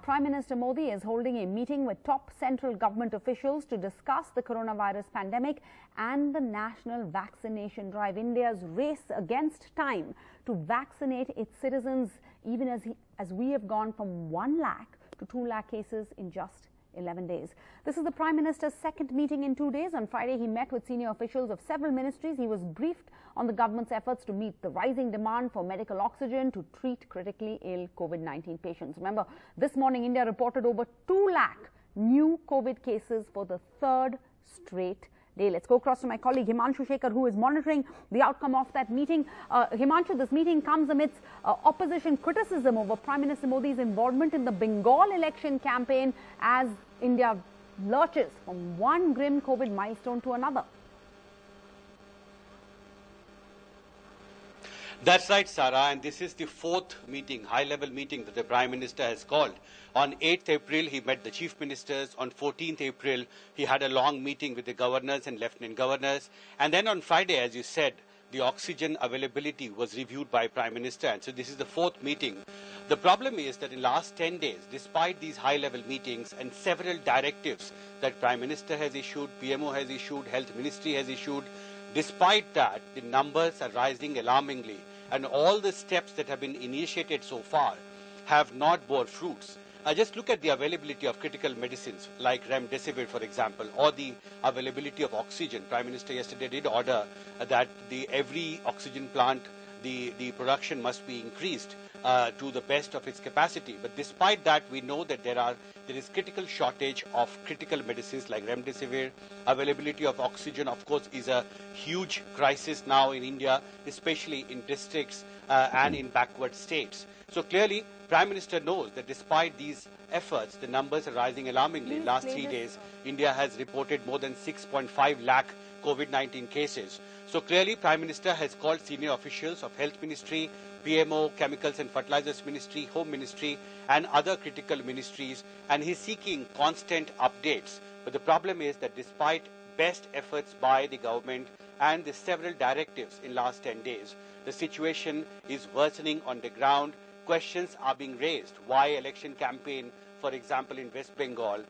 Prime Minister Modi is holding a meeting with top central government officials to discuss the coronavirus pandemic and the national vaccination drive. India's race against time to vaccinate its citizens, even as we have gone from 1 lakh to 2 lakh cases in just 11 days. This is the Prime Minister's second meeting in 2 days. On Friday, he met with senior officials of several ministries. He was briefed on the government's efforts to meet the rising demand for medical oxygen to treat critically ill COVID-19 patients. Remember, this morning, India reported over 2 lakh new COVID cases for the third straight day. Let's go across to my colleague Himanshu Shekhar, who is monitoring the outcome of that meeting. Himanshu, this meeting comes amidst opposition criticism over Prime Minister Modi's involvement in the Bengal election campaign as India lurches from one grim COVID milestone to another. That's right, Sarah, and this is the fourth meeting, high-level meeting that the Prime Minister has called. On 8th April, he met the Chief Ministers. On 14th April, he had a long meeting with the governors and lieutenant governors. And then on Friday, as you said, the oxygen availability was reviewed by Prime Minister. And so this is the fourth meeting. The problem is that in the last 10 days, despite these high-level meetings and several directives that Prime Minister has issued, PMO has issued, Health Ministry has issued, despite that, the numbers are rising alarmingly. And all the steps that have been initiated so far have not bore fruits. Just look at the availability of critical medicines like remdesivir, for example, or the availability of oxygen. Prime Minister yesterday did order that every oxygen plant, the production must be increased to the best of its capacity. But despite that, we know that there is critical shortage of critical medicines like remdesivir. Availability of oxygen, of course, is a huge crisis now in India, especially in districts and in backward states. So clearly, Prime Minister knows that despite these efforts, the numbers are rising alarmingly. In last 3 days, India has reported more than 6.5 lakh COVID-19 cases. So clearly, Prime Minister has called senior officials of Health Ministry, PMO, Chemicals and Fertilizers Ministry, Home Ministry and other critical ministries, and he's seeking constant updates. But the problem is that despite best efforts by the government and the several directives in last 10 days, the situation is worsening on the ground. Questions are being raised. Why election campaign, for example, in West Bengal,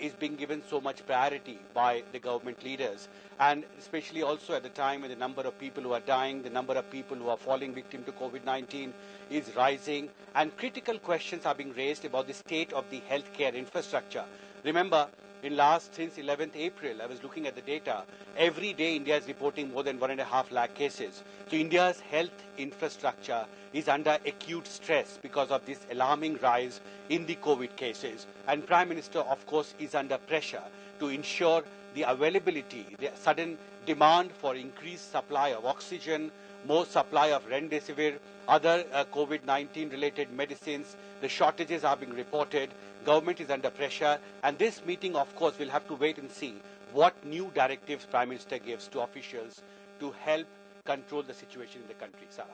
is being given so much priority by the government leaders, and especially also at the time when the number of people who are dying, the number of people who are falling victim to COVID-19 is rising, and critical questions are being raised about the state of the healthcare infrastructure. Remember, since 11th April, I was looking at the data, every day India is reporting more than 1.5 lakh cases. So India's health infrastructure is under acute stress because of this alarming rise in the COVID cases. And Prime Minister, of course, is under pressure to ensure the availability, the sudden demand for increased supply of oxygen, more supply of remdesivir, other COVID-19 related medicines. The shortages are being reported. Government is under pressure. And this meeting, of course, will have to wait and see what new directives Prime Minister gives to officials to help control the situation in the country. Sarah.